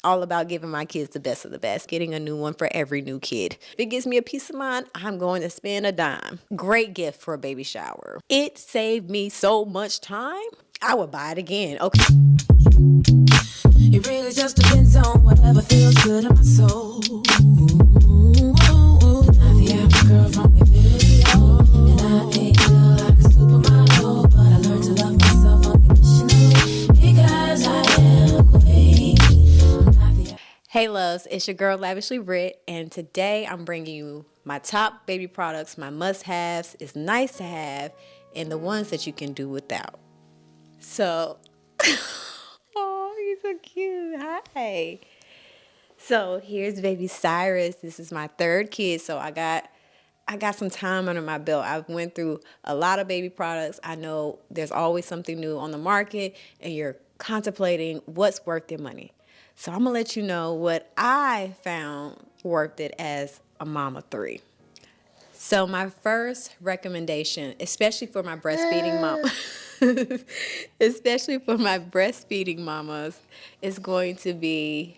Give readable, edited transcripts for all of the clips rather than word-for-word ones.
all about giving my kids the best of the best, getting a new one for every new kid. If it gives me a peace of mind, I'm going to spend a dime. Great gift for a baby shower. It saved me so much time. I would buy it again. Okay. It really just depends on whatever feels good in my soul. Not the average girl from your video, and I ain't feel like a supermodel, but I learned to love myself unconditionally because I am a queen. Hey loves, it's your girl LavishlyBritt, and today I'm bringing you my top baby products, my must-haves, it's nice to have, and the ones that you can do without. So, oh, he's so cute. Hi. So here's baby Cyrus. This is my third kid, so I got some time under my belt. I've went through a lot of baby products. I know there's always something new on the market, and you're contemplating what's worth your money. So I'm gonna let you know what I found worth it as a mama 3. So my first recommendation, especially for my breastfeeding mama, especially for my breastfeeding mamas, is going to be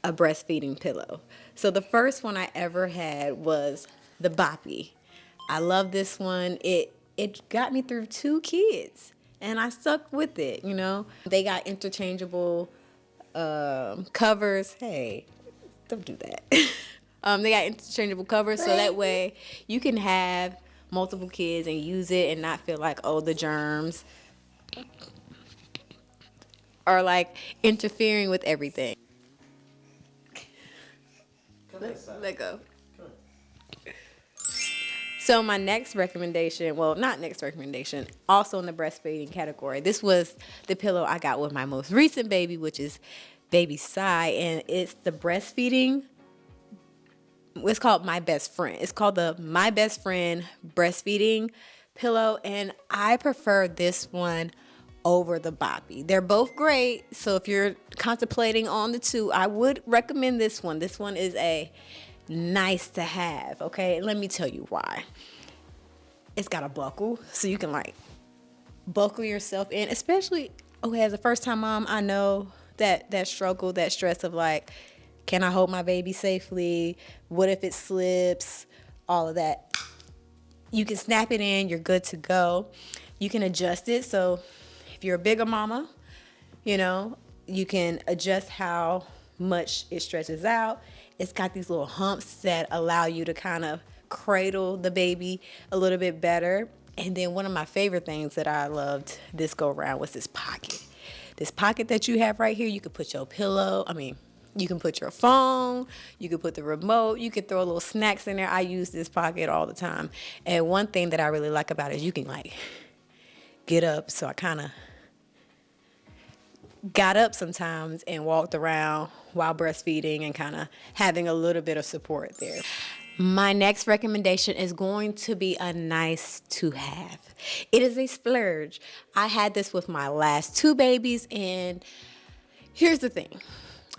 a breastfeeding pillow. So the first one I ever had was the Boppy. I love this one. It got me through 2 kids, and I stuck with it. You know, they got interchangeable covers. Hey, don't do that. They got interchangeable covers, so that way you can have multiple kids and use it and not feel like, oh, the germs are like interfering with everything. Let go. So my next recommendation, well, not next recommendation, also in the breastfeeding category. This was the pillow I got with my most recent baby, which is baby Cy, and it's the breastfeeding. It's called My Best Friend. It's called the My Best Friend breastfeeding pillow, and I prefer this one over the Boppy. They're both great, so if you're contemplating on the 2, I would recommend this one. This one is a nice to have, okay? Let me tell you why. It's got a buckle, so you can like buckle yourself in, especially, okay, as a first-time mom, I know that struggle, that stress of like, can I hold my baby safely? What if it slips? All of that. You can snap it in, you're good to go. You can adjust it, so if you're a bigger mama, you know, you can adjust how much it stretches out. It's got these little humps that allow you to kind of cradle the baby a little bit better. And then one of my favorite things that I loved this go around was this pocket. This pocket that you have right here, you could put your pillow, you can put your phone, you can put the remote, you could throw little snacks in there. I use this pocket all the time. And one thing that I really like about it is you can like get up. So I kind of got up sometimes and walked around while breastfeeding and kind of having a little bit of support there. My next recommendation is going to be a nice to have. It is a splurge. I had this with my last 2 babies, and here's the thing.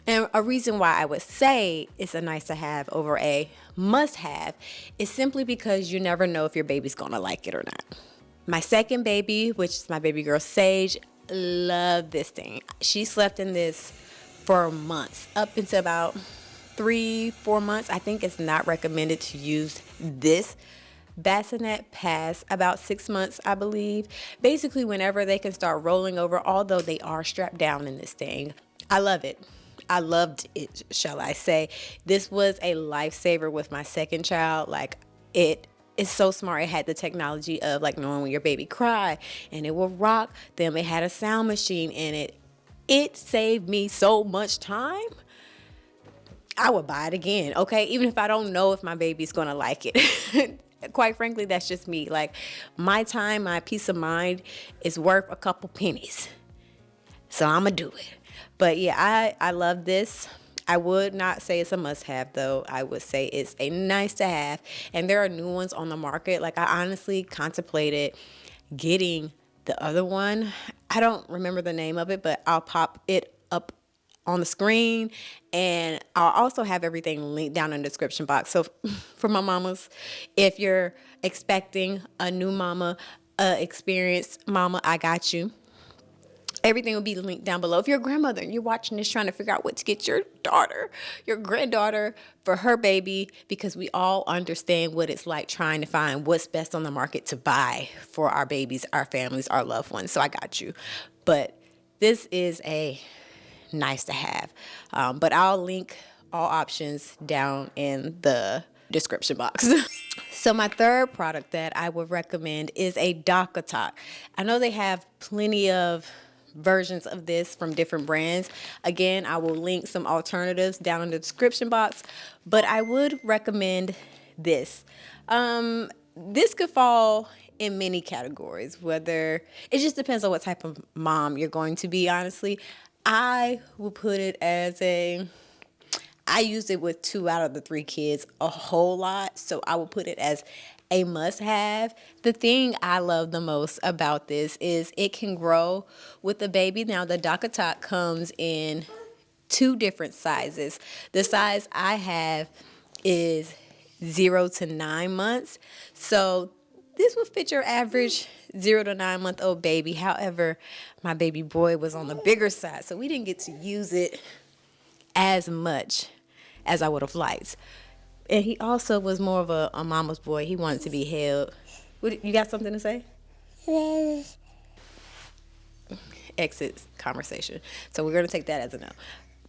And a reason why I would say it's a nice to have over a must have is simply because you never know if your baby's gonna like it or not. My second baby, which is my baby girl Sage, loved this thing. She slept in this for months, up until about 3-4 months. I think it's not recommended to use this bassinet past about 6 months, I believe. Basically, whenever they can start rolling over, although they are strapped down in this thing. I love it. I loved it, shall I say. This was a lifesaver with my second child. Like, it is so smart. It had the technology of like knowing when your baby cry and it will rock. Then it had a sound machine in it. It saved me so much time. I would buy it again, okay? Even if I don't know if my baby's gonna like it. Quite frankly, that's just me. Like, my time, my peace of mind is worth a couple pennies. So I'm gonna do it. But yeah, I love this. I would not say it's a must-have, though. I would say it's a nice-to-have. And there are new ones on the market. Like, I honestly contemplated getting the other one. I don't remember the name of it, but I'll pop it up on the screen. And I'll also have everything linked down in the description box. So for my mamas, if you're expecting a new mama, experienced mama, I got you. Everything will be linked down below. If you're a grandmother and you're watching this trying to figure out what to get your daughter, your granddaughter for her baby, because we all understand what it's like trying to find what's best on the market to buy for our babies, our families, our loved ones. So I got you. But this is a nice to have. But I'll link all options down in the description box. So my third product that I would recommend is a DockATalk. I know they have plenty of versions of this from different brands. Again, I will link some alternatives down in the description box, but I would recommend this. This could fall in many categories, whether it just depends on what type of mom you're going to be, honestly. I will put it as I used it with 2 out of the 3 kids a whole lot, so I will put it as a must-have. The thing I love the most about this is it can grow with the baby. Now, the DockATalk comes in 2 different sizes. The size I have is 0 to 9 months, so this will fit your average 0 to 9 month old baby. However, my baby boy was on the bigger side, so we didn't get to use it as much as I would have liked. And he also was more of a mama's boy. He wanted to be held. You got something to say? Yes. Exit conversation. So we're going to take that as a no.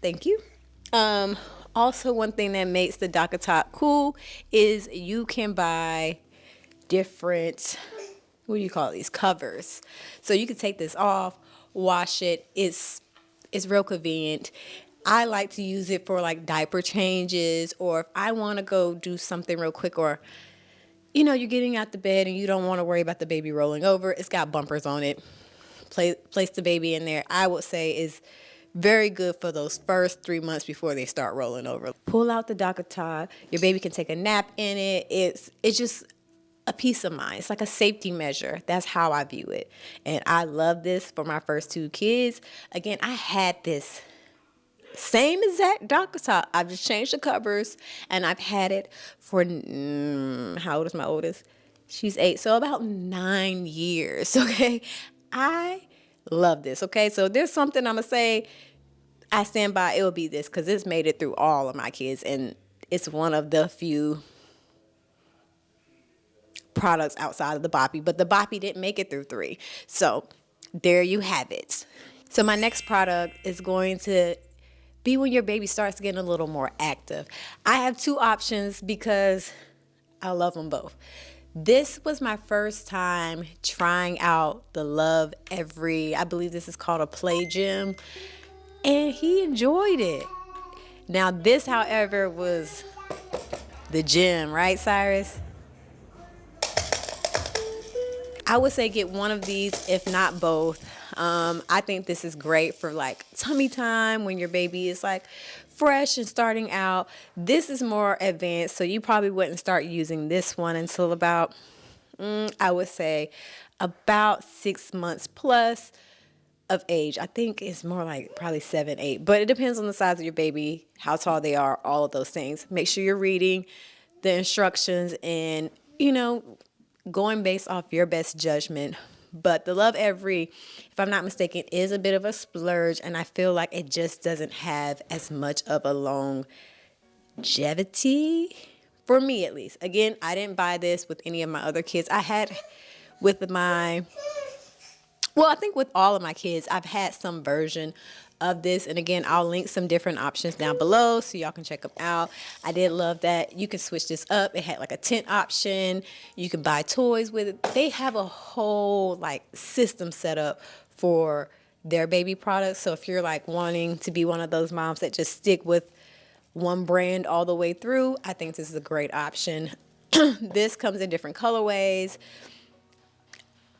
Thank you. Also, one thing that makes the DockATalk cool is you can buy different, what do you call these, covers. So you can take this off, wash it. It's real convenient. I like to use it for like diaper changes, or if I want to go do something real quick, or you're getting out the bed and you don't want to worry about the baby rolling over. It's got bumpers on it. Place the baby in there. I would say is very good for those first 3 months before they start rolling over. Pull out the DockATalk. Your baby can take a nap in it. It's just a peace of mind. It's like a safety measure. That's how I view it. And I love this for my first 2 kids. Again, I had this same exact DockATalk. I've just changed the covers, and I've had it for, how old is my oldest? She's 8, so about 9 years, okay? I love this, okay? So there's something I'm going to say I stand by. It will be this, because it's made it through all of my kids, and it's one of the few products outside of the Boppy, but the Boppy didn't make it through 3. So there you have it. So my next product is going to be when your baby starts getting a little more active. I have 2 options because I love them both. This was my first time trying out the LavishlyBritt. I believe this is called a play gym, and he enjoyed it. Now this, however, was the gym, right, Cyrus? I would say get one of these, if not both. I think this is great for like tummy time when your baby is like fresh and starting out. This is more advanced, so you probably wouldn't start using this one until about, I would say, about 6 months plus of age. I think it's more like probably 7, 8, but it depends on the size of your baby, how tall they are, all of those things. Make sure you're reading the instructions and, going based off your best judgment. But the LavishlyBritt, if I'm not mistaken, is a bit of a splurge, and I feel like it just doesn't have as much of a longevity, for me at least. Again, I didn't buy this with any of my other kids. I had with I think with all of my kids, I've had some version of this. And again, I'll link some different options down below so y'all can check them out. I did love that you can switch this up. It had like a tent option. You can buy toys with it. They have a whole like system set up for their baby products. So if you're like wanting to be one of those moms that just stick with one brand all the way through, I think this is a great option. This comes in different colorways.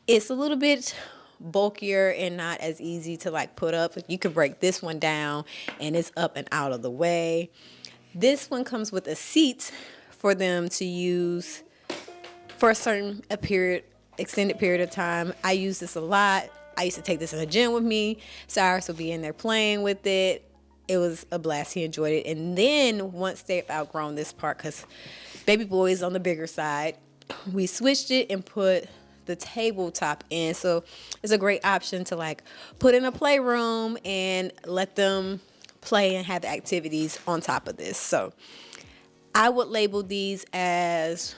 It's a little bit bulkier and not as easy to like put up. You can break this one down and it's up and out of the way. This one comes with a seat for them to use for a certain extended period of time. I use this a lot. I used to take this in the gym with me. Cyrus would be in there playing with it. It was a blast. He enjoyed it. And then once they've outgrown this part, because baby boy is on the bigger side, we switched it and put the tabletop end. So it's a great option to like put in a playroom and let them play and have activities on top of this. So I would label these as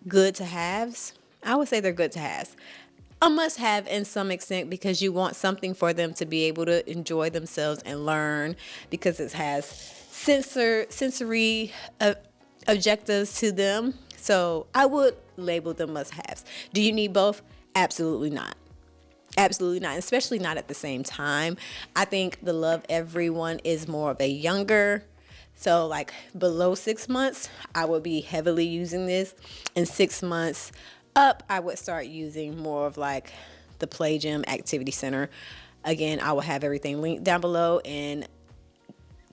good to haves. I would say they're good to haves. A must have in some extent because you want something for them to be able to enjoy themselves and learn, because it has sensory objectives to them. So I would label them must haves. Do you need both? Absolutely not. Absolutely not, especially not at the same time. I think the Love Everyone is more of a younger, so like below 6 months, I would be heavily using this. And 6 months up, I would start using more of like the Play Gym Activity Center. Again, I will have everything linked down below and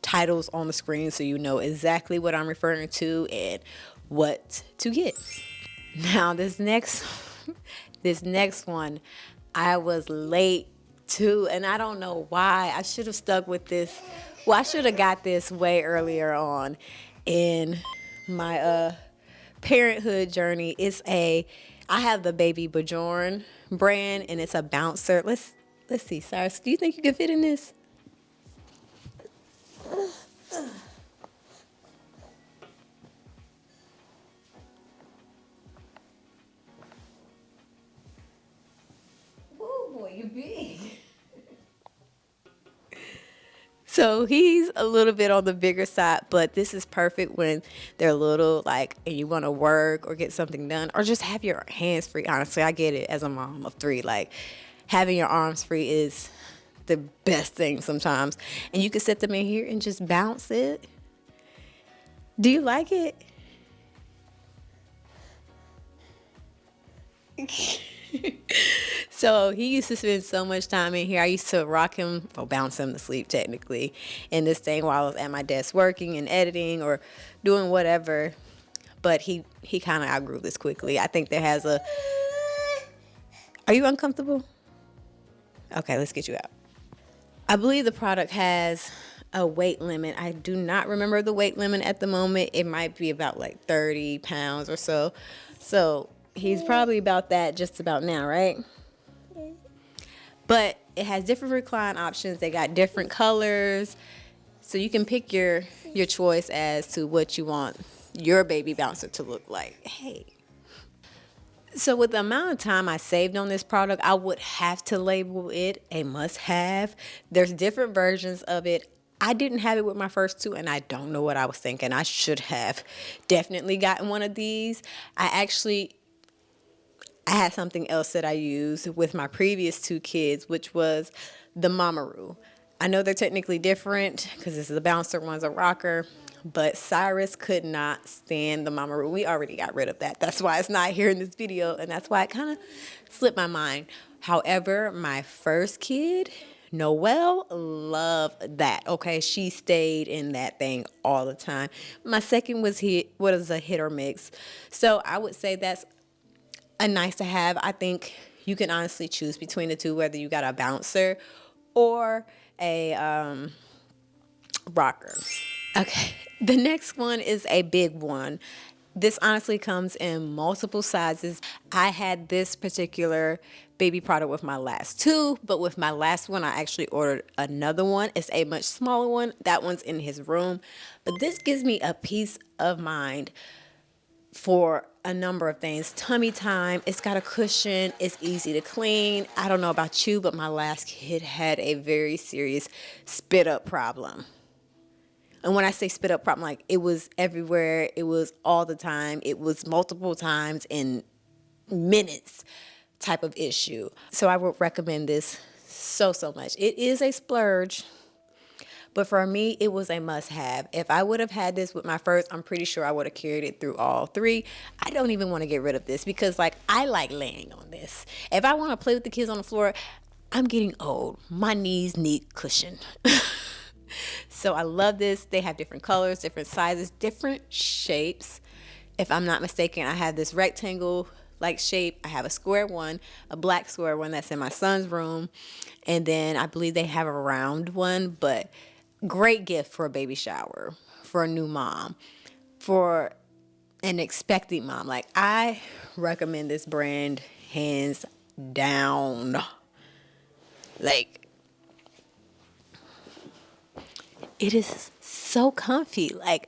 titles on the screen so you know exactly what I'm referring to and what to get. Now this next one, I was late too, and I don't know why. I should have stuck with this. Well, I should have got this way earlier on in my parenthood journey. I have the Baby Bajorn brand, and it's a bouncer. Let's see, Cyrus, do you think you can fit in this? Oh boy, you big. So he's a little bit on the bigger side, but this is perfect when they're little, like, and you want to work or get something done or just have your hands free. Honestly, I get it as a mom of 3. Like, having your arms free is the best thing sometimes. And you can set them in here and just bounce it. Do you like it? So he used to spend so much time in here. I used to rock him, or bounce him to sleep technically, in this thing while I was at my desk working and editing or doing whatever. But he kind of outgrew this quickly. I think there has a... Are you uncomfortable? Okay, let's get you out. I believe the product has a weight limit. I do not remember the weight limit at the moment. It might be about like 30 pounds or so. So he's probably about that just about now, right? But it has different recline options. They got different colors. So you can pick your choice as to what you want your baby bouncer to look like. Hey. So with the amount of time I saved on this product, I would have to label it a must-have. There's different versions of it. I didn't have it with my first 2, and I don't know what I was thinking. I should have definitely gotten one of these. I had something else that I used with my previous 2 kids, which was the Mamaroo. I know they're technically different because this is a bouncer, one's a rocker, but Cyrus could not stand the Mamaroo. We already got rid of that. That's why it's not here in this video, and that's why it kind of slipped my mind. However, my first kid, Noelle, loved that. Okay, she stayed in that thing all the time. My second was a hit or mix. So I would say that's a nice to have. I think you can honestly choose between the 2, whether you got a bouncer or a rocker. Okay, the next one is a big one. This honestly comes in multiple sizes. I had this particular baby product with my last 2, but with my last one, I actually ordered another one. It's a much smaller one. That one's in his room. But this gives me a peace of mind for a number of things. Tummy time, it's got a cushion, it's easy to clean. I don't know about you, but my last kid had a very serious spit up problem. And when I say spit up problem, like, it was everywhere, it was all the time, it was multiple times in minutes type of issue. So I would recommend this so much. It is a splurge, but for me, it was a must-have. If I would have had this with my first, I'm pretty sure I would have carried it through all 3. I don't even want to get rid of this because, like, I like laying on this. If I want to play with the kids on the floor, I'm getting old. My knees need cushion. So I love this. They have different colors, different sizes, different shapes. If I'm not mistaken, I have this rectangle-like shape. I have a square one, a black square one that's in my son's room. And then I believe they have a round one, but great gift for a baby shower, for a new mom, for an expecting mom. Like, I recommend this brand hands down. Like, it is so comfy. Like,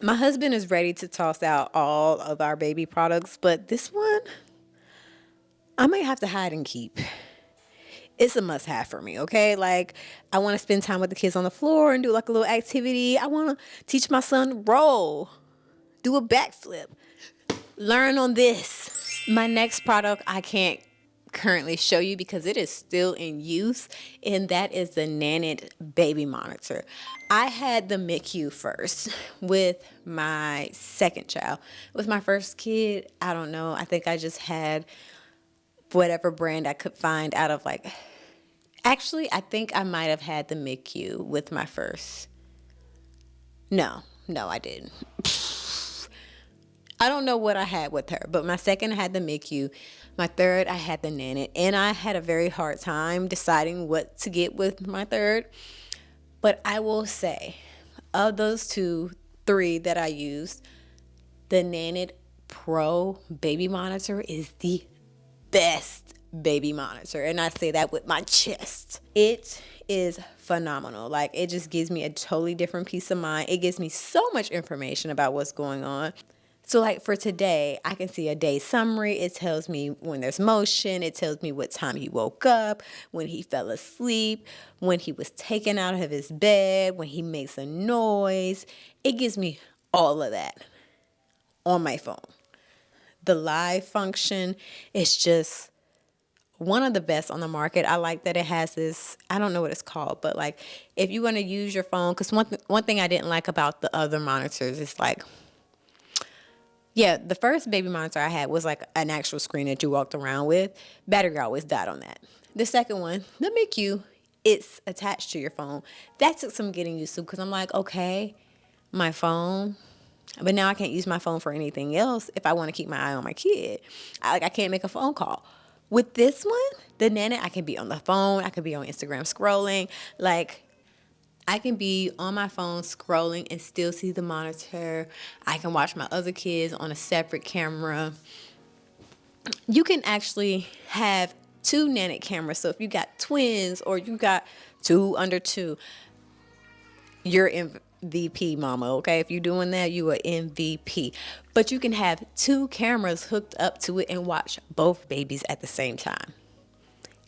my husband is ready to toss out all of our baby products, but this one, I might have to hide and keep. It's a must have for me, okay? Like, I want to spend time with the kids on the floor and do like a little activity. I want to teach my son to roll, do a backflip, learn on this. My next product I can't currently show you because it is still in use, and that is the Nanit baby monitor. I had the MICU first with my second child. With my first kid, I don't know. I think I just had whatever brand I could find out of like, actually, I think I might have had the MICU with my first. No, I didn't. I don't know what I had with her, but my second I had the MICU. My third, I had the Nanit, and I had a very hard time deciding what to get with my third. But I will say, of those three that I used, the Nanit Pro baby monitor is the best baby monitor, and I say that with my chest. It is phenomenal. Like, it just gives me a totally different peace of mind. It gives me so much information about what's going on. So like for today, I can see a day summary. It tells me when there's motion. It tells me what time he woke up, when he fell asleep, when he was taken out of his bed, when he makes a noise. It gives me all of that on my phone. The live function is just one of the best on the market. I like that it has this, I don't know what it's called, but like if you want to use your phone, because one thing I didn't like about the other monitors is like, yeah, the first baby monitor I had was like an actual screen that you walked around with. Battery always died on that. The second one, the MICU, it's attached to your phone. That took some getting used to because I'm like, okay, my phone, but now I can't use my phone for anything else if I want to keep my eye on my kid. I can't make a phone call. With this one, the Nanit, I can be on the phone. I can be on Instagram scrolling. Like, I can be on my phone scrolling and still see the monitor. I can watch my other kids on a separate camera. You can actually have 2 Nanit cameras. So if you got twins or you got 2 under 2, you're MVP, mama, okay? If you're doing that, you are MVP. But you can have 2 cameras hooked up to it and watch both babies at the same time.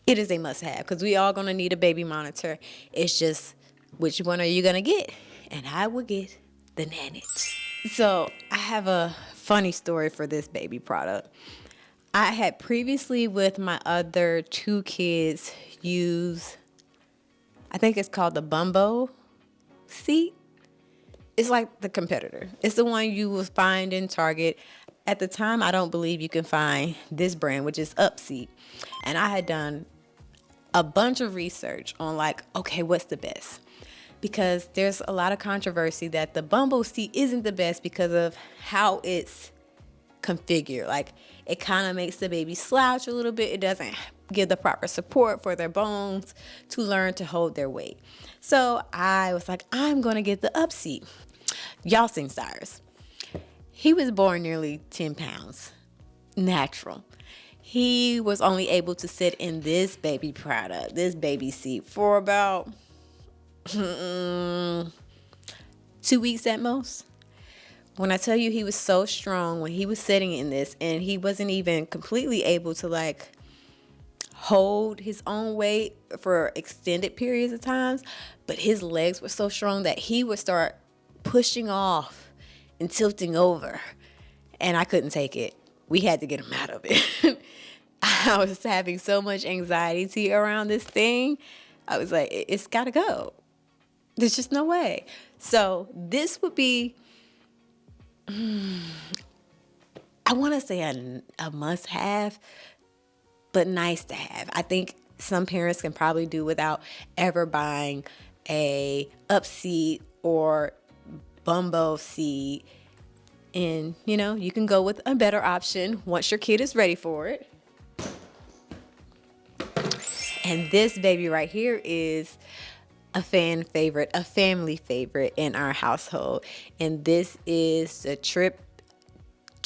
It is a must-have because we all going to need a baby monitor. It's just, which one are you going to get? And I will get the Nanit. So I have a funny story for this baby product. I had previously with my other 2 kids use, I think it's called the Bumbo seat. It's like the competitor. It's the one you will find in Target. At the time, I don't believe you can find this brand, which is Upseat. And I had done a bunch of research on like, okay, what's the best? Because there's a lot of controversy that the Bumbo seat isn't the best because of how it's configured. Like, it kind of makes the baby slouch a little bit. It doesn't give the proper support for their bones to learn to hold their weight. So I was like, I'm going to get the Upseat. Y'all seen Cyrus. He was born nearly 10 pounds, natural. He was only able to sit in this baby product, this baby seat, for about 2 weeks at most. When I tell you he was so strong when he was sitting in this, and he wasn't even completely able to like hold his own weight for extended periods of times, but his legs were so strong that he would start pushing off and tilting over, and I couldn't take it. We had to get him out of it. I was having so much anxiety around this thing. I was like, it's got to go. There's just no way. So this would be, I want to say a must-have, but nice to have. I think some parents can probably do without ever buying a Upseat or Bumbo seat. And, you know, you can go with a better option once your kid is ready for it. And this baby right here is a fan favorite, a family favorite in our household. And this is the Trip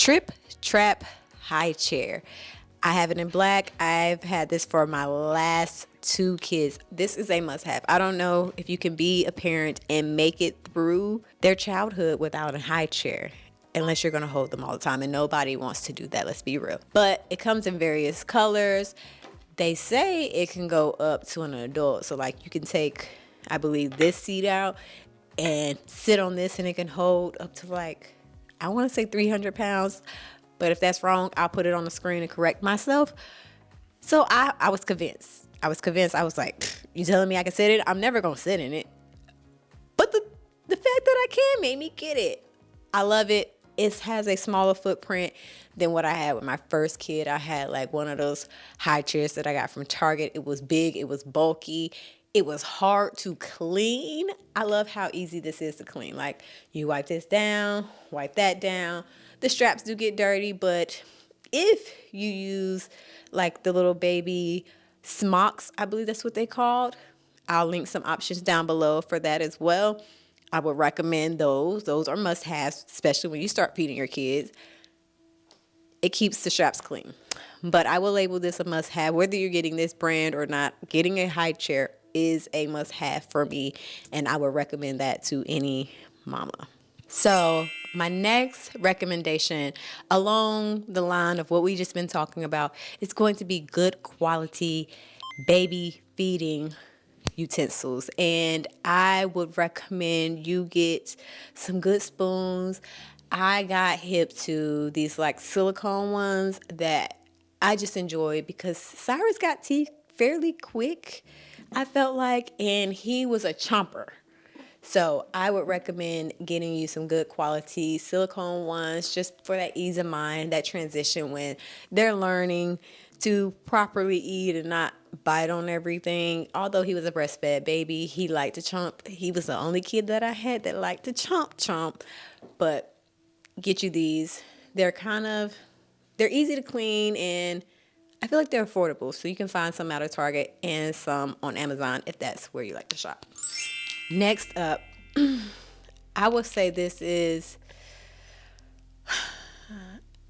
Trip Trap High Chair. I have it in black. I've had this for my last 2 kids. This is a must have. I don't know if you can be a parent and make it through their childhood without a high chair, unless you're going to hold them all the time, and nobody wants to do that, let's be real. But it comes in various colors. They say it can go up to an adult. So like you can take, I believe, this seat out and sit on this, and it can hold up to like, I want to say 300 pounds. But if that's wrong, I'll put it on the screen and correct myself. So I was convinced. I was like, you telling me I can sit in it? I'm never going to sit in it. But the fact that I can made me get it. I love it. It has a smaller footprint than what I had with my first kid. I had like one of those high chairs that I got from Target. It was big. It was bulky. It was hard to clean. I love how easy this is to clean. Like you wipe this down, wipe that down. The straps do get dirty, but if you use like the little baby smocks, I believe that's what they called. I'll link some options down below for that as well. I would recommend those. Those are must-haves, especially when you start feeding your kids. It keeps the straps clean. But I will label this a must-have. Whether you're getting this brand or not, getting a high chair is a must-have for me, and I would recommend that to any mama. So my next recommendation along the line of what we just been talking about is going to be good quality baby feeding utensils. And I would recommend you get some good spoons. I got hip to these like silicone ones that I just enjoy because Cyrus got teeth fairly quick, I felt like, and he was a chomper. So I would recommend getting you some good quality silicone ones just for that ease of mind, that transition when they're learning to properly eat and not bite on everything. Although he was a breastfed baby, he liked to chomp. He was the only kid that I had that liked to chomp. But get you these. They're easy to clean, and I feel like they're affordable. So you can find some out of Target and some on Amazon if that's where you like to shop. Next up, I would say this is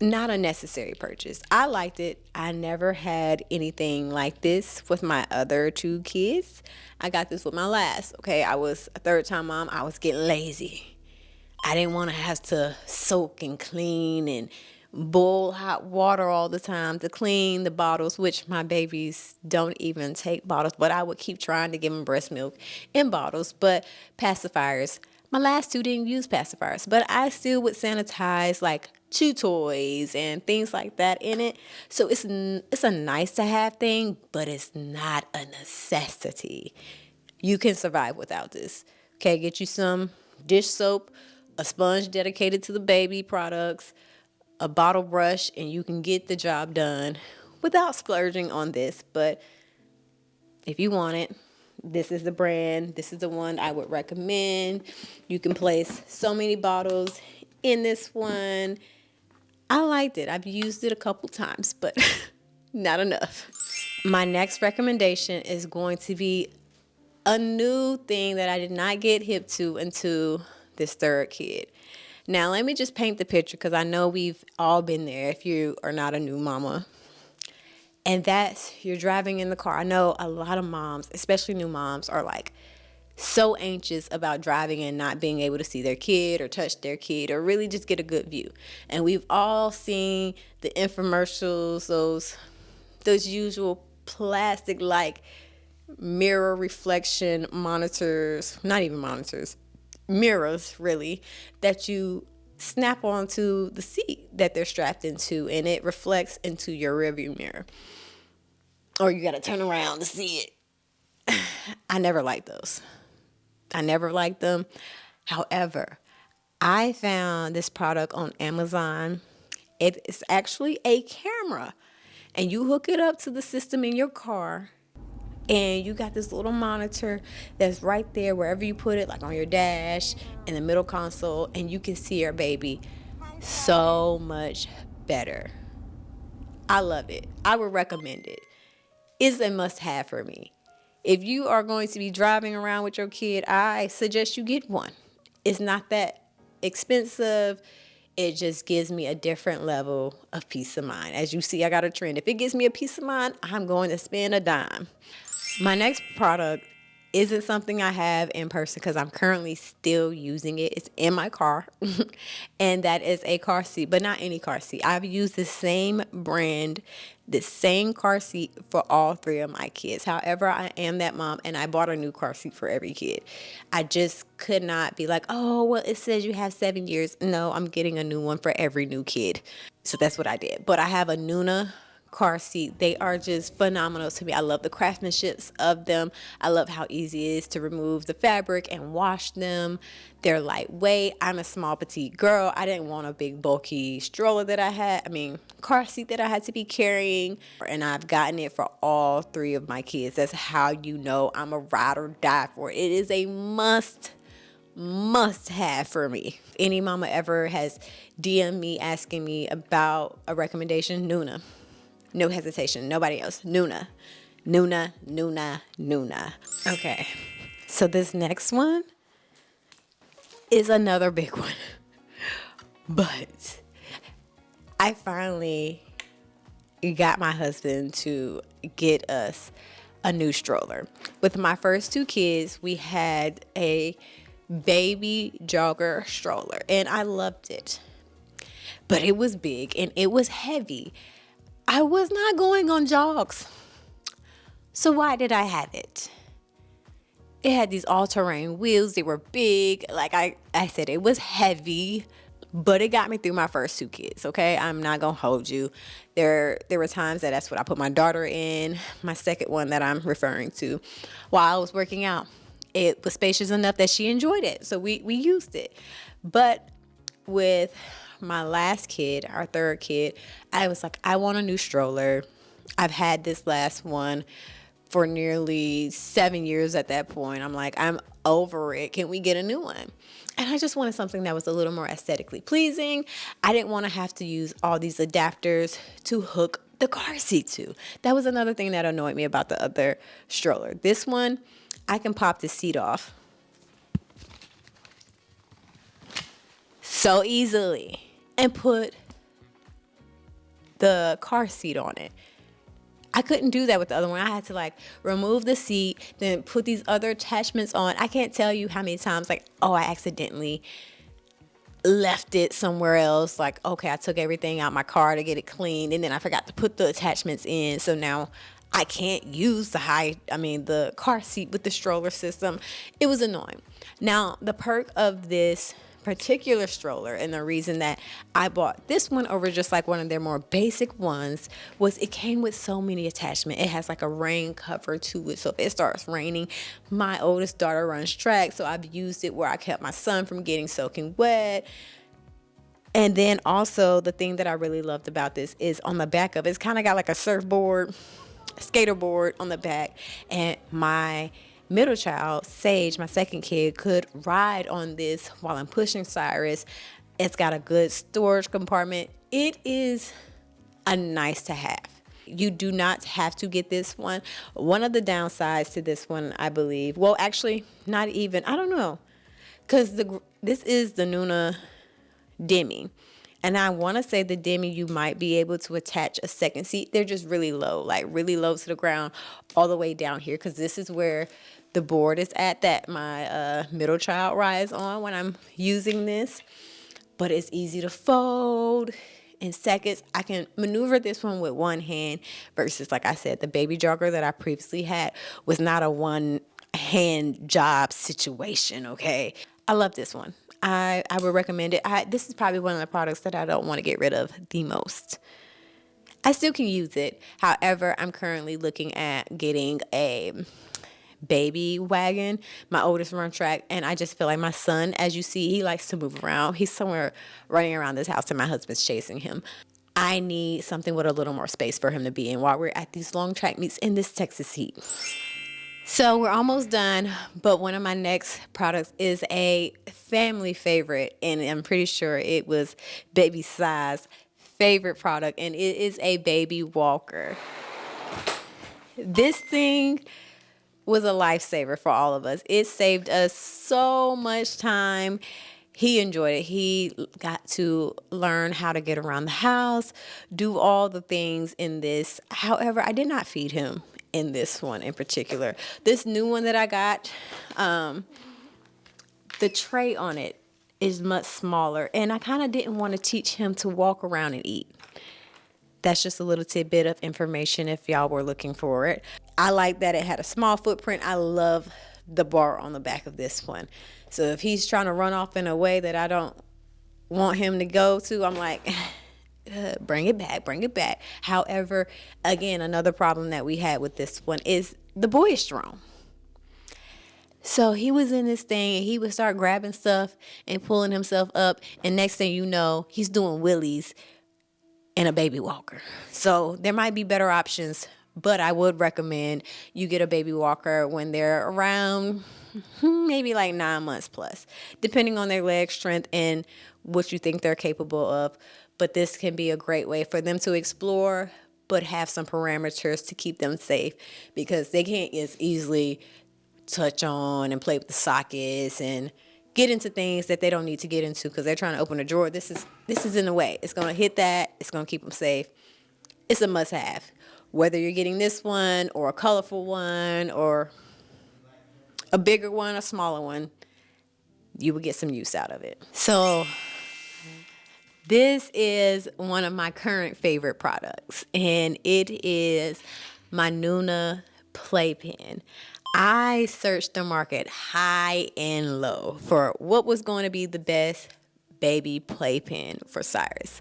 not a necessary purchase. I liked it. I never had anything like this with my other 2 kids. I got this with my last. Okay, I was a 3rd-time mom. I was getting lazy. I didn't want to have to soak and clean and boil hot water all the time to clean the bottles, which my babies don't even take bottles, but I would keep trying to give them breast milk in bottles. But pacifiers, my last 2 didn't use pacifiers, but I still would sanitize like chew toys and things like that in it. So it's a nice to have thing, but it's not a necessity. You can survive without this. Okay, get you some dish soap, a sponge dedicated to the baby products, a bottle brush, and you can get the job done without splurging on this. But if you want it, this is the brand. This is the one I would recommend. You can place so many bottles in this one. I liked it. I've used it a couple times, but not enough. My next recommendation is going to be a new thing that I did not get hip to until this 3rd kid. Now, let me just paint the picture because I know we've all been there if you are not a new mama. And that's, you're driving in the car. I know a lot of moms, especially new moms, are like so anxious about driving and not being able to see their kid or touch their kid or really just get a good view. And we've all seen the infomercials, those usual plastic-like mirror reflection monitors, not even monitors, mirrors really, that you snap onto the seat that they're strapped into, and it reflects into your rearview mirror, or you got to turn around to see it. I never liked those. I never liked them. However, I found this product on Amazon. It is actually a camera, and you hook it up to the system in your car, and you got this little monitor that's right there wherever you put it, like on your dash, in the middle console, and you can see your baby so much better. I love it. I would recommend it. It's a must-have for me. If you are going to be driving around with your kid, I suggest you get one. It's not that expensive. it just gives me a different level of peace of mind. As you see, I got a trend. If it gives me a peace of mind, I'm going to spend a dime. My next product isn't something I have in person because I'm currently still using it. It's in my car, and that is a car seat, but not any car seat. I've used the same brand, the same car seat for all three of my kids. However, I am that mom, and I bought a new car seat for every kid. I just could not be like, oh, well, it says you have 7 years. No, I'm getting a new one for every new kid. So that's what I did. But I have a Nuna car seat. They are just phenomenal to me. I love the craftsmanship of them. I love how easy it is to remove the fabric and wash them. They're lightweight. I'm a small petite girl. I didn't want a big bulky stroller car seat that I had to be carrying, and I've gotten it for all three of my kids. That's how you know I'm a ride or die for it. It is a must have for me. If any mama ever has DM'd me asking me about a recommendation, Nuna. No hesitation. Nobody else. Nuna. Okay. So this next one is another big one. But I finally got my husband to get us a new stroller. With my first two kids, we had a baby jogger stroller, and I loved it. But it was big and it was heavy. I was not going on jogs. So why did I have it? It had these all-terrain wheels. They were big. Like I said, it was heavy, but it got me through my first two kids, okay? I'm not going to hold you. There were times that's what I put my daughter in, my second one that I'm referring to, while I was working out. It was spacious enough that she enjoyed it, so we used it. But with my last kid, our third kid, I was like, I want a new stroller. I've had this last one for nearly 7 years at that point. I'm like, I'm over it. Can we get a new one? And I just wanted something that was a little more aesthetically pleasing. I didn't want to have to use all these adapters to hook the car seat to. That was another thing that annoyed me about the other stroller. This one, I can pop the seat off so easily and put the car seat on it. I couldn't do that with the other one. I had to remove the seat, then put these other attachments on. I can't tell you how many times I accidentally left it somewhere else. Okay, I took everything out my car to get it cleaned, and then I forgot to put the attachments in. So now I can't use the car seat with the stroller system. It was annoying. Now, the perk of this particular stroller, and the reason that I bought this one over just one of their more basic ones, was it came with so many attachments. It has a rain cover to it, so if it starts raining, my oldest daughter runs track, so I've used it where I kept my son from getting soaking wet. And then also the thing that I really loved about this is on the back of it, it's kind of got a surfboard, skater board on the back, and my middle child, Sage, my second kid, could ride on this while I'm pushing Cyrus. It's got a good storage compartment. It is a nice to have. You do not have to get this one. One of the downsides to this one, I believe, well, actually, not even, I don't know, because this is the Nuna Demi. And I want to say the Demi, you might be able to attach a second seat. They're just really low, really low to the ground, all the way down here, because this is where the board is at that my middle child rides on when I'm using this. But it's easy to fold in seconds. I can maneuver this one with one hand versus, like I said, the baby jogger that I previously had was not a one hand job situation, okay? I love this one. I would recommend it. This is probably one of the products that I don't want to get rid of the most. I still can use it. However, I'm currently looking at getting a baby wagon. My oldest run track, and I just feel like my son, as you see, he likes to move around. He's somewhere running around this house and my husband's chasing him. I need something with a little more space for him to be in while we're at these long track meets in this Texas heat. So we're almost done, but one of my next products is a family favorite, and I'm pretty sure it was baby size favorite product, and it is a baby walker. This thing was a lifesaver for all of us. It saved us so much time. he enjoyed it. He got to learn how to get around the house, do all the things in this. However, I did not feed him in this one in particular. This new one that I got, the tray on it is much smaller, and I kind of didn't want to teach him to walk around and eat. That's just a little tidbit of information if y'all were looking for it. I like that it had a small footprint. I love the bar on the back of this one. So if he's trying to run off in a way that I don't want him to go to, I'm like, bring it back, bring it back. However, again, another problem that we had with this one is the boy is strong. So he was in this thing and he would start grabbing stuff and pulling himself up. And next thing you know, he's doing wheelies in a baby walker. So there might be better options, but I would recommend you get a baby walker when they're around maybe like 9 months plus, depending on their leg strength and what you think they're capable of. But this can be a great way for them to explore, but have some parameters to keep them safe, because they can't as easily touch on and play with the sockets and get into things that they don't need to get into because they're trying to open a drawer. This is in the way. It's going to hit that. It's going to keep them safe. It's a must-have. Whether you're getting this one or a colorful one or a bigger one, a smaller one, you will get some use out of it. So this is one of my current favorite products, and it is my Nuna playpen. I searched the market high and low for what was going to be the best baby playpen for Cyrus.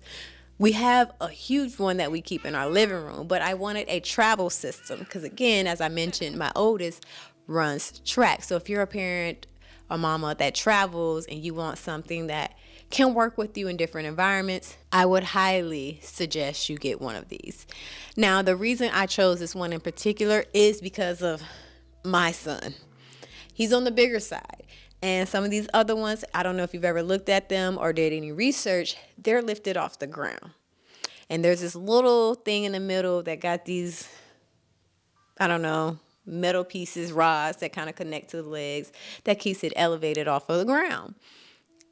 We have a huge one that we keep in our living room, but I wanted a travel system because, again, as I mentioned, my oldest runs track. So if you're a parent or mama that travels and you want something that can work with you in different environments, I would highly suggest you get one of these. Now, the reason I chose this one in particular is because of my son. He's on the bigger side. And some of these other ones, I don't know if you've ever looked at them or did any research, they're lifted off the ground. And there's this little thing in the middle that got these, I don't know, metal pieces, rods that kind of connect to the legs that keeps it elevated off of the ground.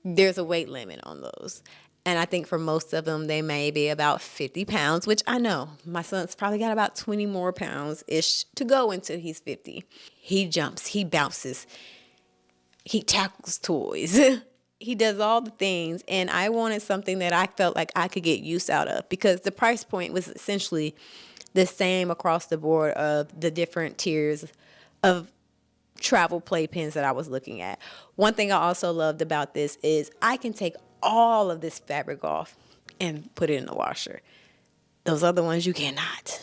There's a weight limit on those. And I think for most of them, they may be about 50 pounds, which I know my son's probably got about 20 more pounds-ish to go until he's 50. He jumps, he bounces, he tackles toys. He does all the things. And I wanted something that I felt like I could get use out of because the price point was essentially the same across the board of the different tiers of travel playpens that I was looking at. One thing I also loved about this is I can take all of this fabric off and put it in the washer. Those other ones you cannot.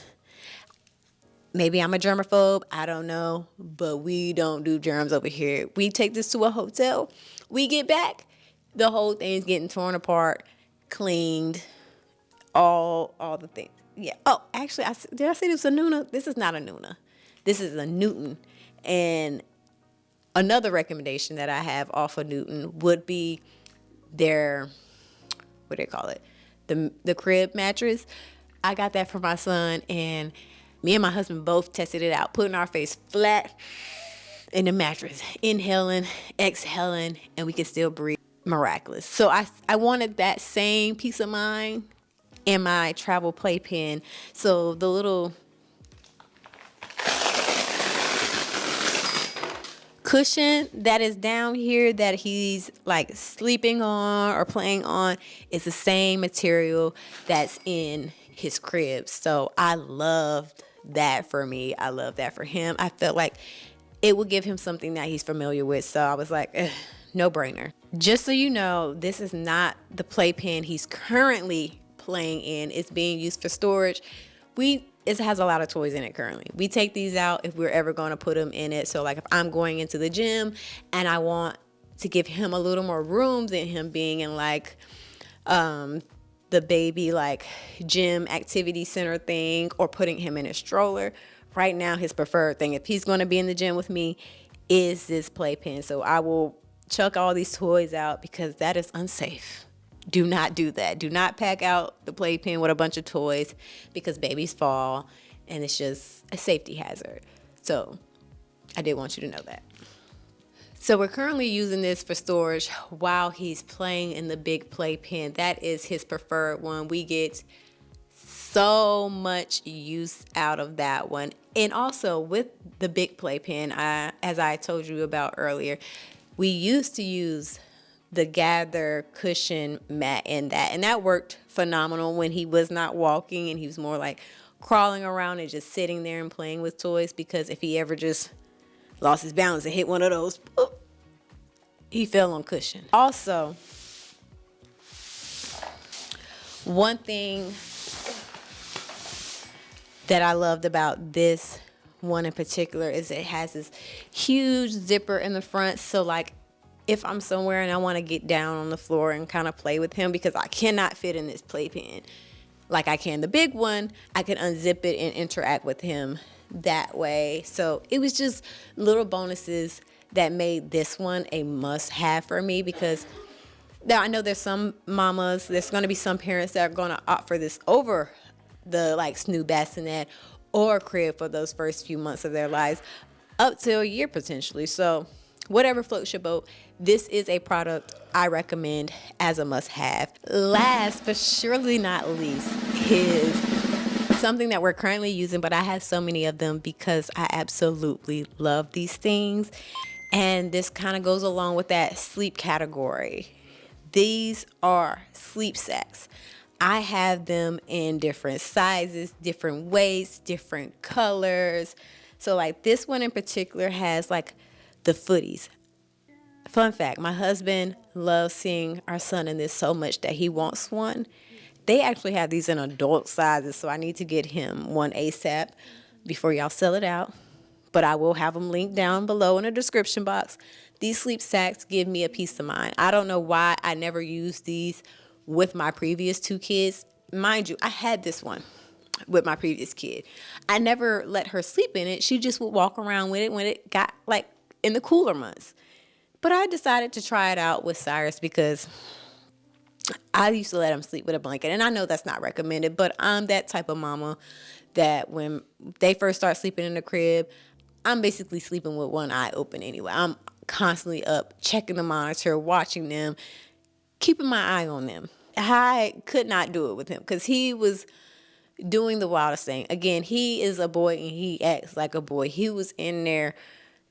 Maybe I'm a germaphobe, I don't know, but we don't do germs over here. We take this to a hotel, we get back, the whole thing's getting torn apart, cleaned, all the things. Yeah. Oh, actually, did I say this was a Nuna? This is not a Nuna. This is a Newton. And another recommendation that I have off of Newton would be their, what do they call it? The crib mattress. I got that for my son, and me and my husband both tested it out, putting our face flat in the mattress, inhaling, exhaling, and we can still breathe. Miraculous. So I wanted that same peace of mind in my travel playpen. So the little cushion that is down here that he's like sleeping on or playing on is the same material that's in his crib. So I loved that for me. I love that for him. I felt like it would give him something that he's familiar with. So I was like, no brainer. Just so you know, this is not the playpen he's currently playing in. It's being used for storage. It has a lot of toys in it currently. We take these out if we're ever going to put them in it. So like if I'm going into the gym and I want to give him a little more room than him being in like the baby like gym activity center thing or putting him in a stroller. Right now, his preferred thing, if he's going to be in the gym with me, is this playpen. So I will chuck all these toys out because that is unsafe. Do not do that. Do not pack out the playpen with a bunch of toys because babies fall and it's just a safety hazard. So I did want you to know that. So we're currently using this for storage while he's playing in the big playpen. That is his preferred one. We get so much use out of that one. And also with the big playpen, as I told you about earlier, we used to use the gather cushion mat in that, and that worked phenomenal when he was not walking and he was more like crawling around and just sitting there and playing with toys, because if he ever just lost his balance and hit one of those, boop, he fell on cushion. Also, one thing that I loved about this one in particular is it has this huge zipper in the front. So like if I'm somewhere and I want to get down on the floor and kind of play with him, because I cannot fit in this playpen like I can the big one, I can unzip it and interact with him that way. So it was just little bonuses that made this one a must-have for me, because now I know there's some mamas, there's going to be some parents that are going to opt for this over the like Snoop bassinet or crib for those first few months of their lives, up to a year potentially. So whatever floats your boat, this is a product I recommend as a must-have. Last but surely not least is something that we're currently using, but I have so many of them because I absolutely love these things. And this kind of goes along with that sleep category. These are sleep sacks. I have them in different sizes, different weights, different colors. So like this one in particular has like the footies. Fun fact, my husband loves seeing our son in this so much that he wants one. They actually have these in adult sizes, so I need to get him one ASAP before y'all sell it out. But I will have them linked down below in the description box. These sleep sacks give me a peace of mind. I don't know why I never used these with my previous two kids. Mind you, I had this one with my previous kid. I never let her sleep in it. She just would walk around with it when it got like in the cooler months. But I decided to try it out with Cyrus because I used to let him sleep with a blanket. And I know that's not recommended, but I'm that type of mama that when they first start sleeping in the crib, I'm basically sleeping with one eye open anyway. I'm constantly up, checking the monitor, watching them, keeping my eye on them. I could not do it with him because he was doing the wildest thing. Again, he is a boy and he acts like a boy. He was in there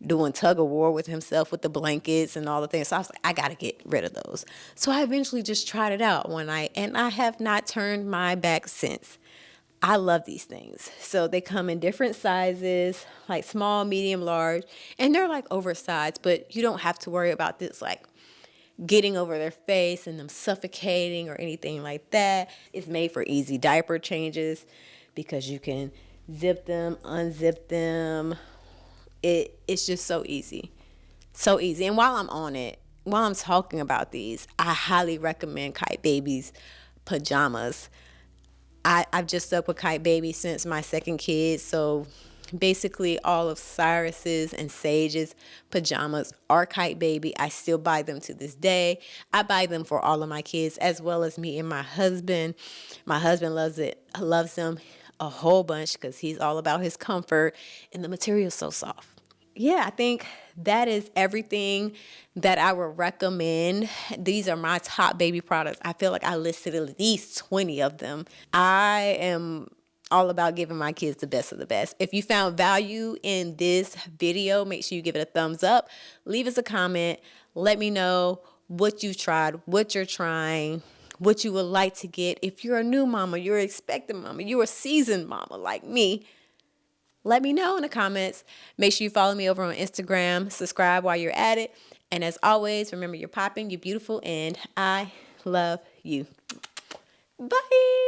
doing tug of war with himself with the blankets and all the things. So I was like, I got to get rid of those. So I eventually just tried it out one night and I have not turned my back since. I love these things. So they come in different sizes, like small, medium, large, and they're like oversized, but you don't have to worry about this like getting over their face and them suffocating or anything like that. It's made for easy diaper changes because you can zip them, unzip them. It's just so easy. So easy. And while I'm on it, while I'm talking about these, I highly recommend Kite Baby's pajamas. I've just stuck with Kite Baby since my second kid. So basically all of Cyrus's and Sage's pajamas are Kite Baby. I still buy them to this day. I buy them for all of my kids as well as me and my husband. My husband loves them a whole bunch because he's all about his comfort and the material's so soft. Yeah, I think that is everything that I would recommend. These are my top baby products. I feel like I listed at least 20 of them. I am all about giving my kids the best of the best. If you found value in this video, make sure you give it a thumbs up. Leave us a comment. Let me know what you've tried, what you're trying, what you would like to get. If you're a new mama, you're an expectant mama, you're a seasoned mama like me, let me know in the comments. Make sure you follow me over on Instagram. Subscribe while you're at it. And as always, remember you're popping, you're beautiful, and I love you. Bye.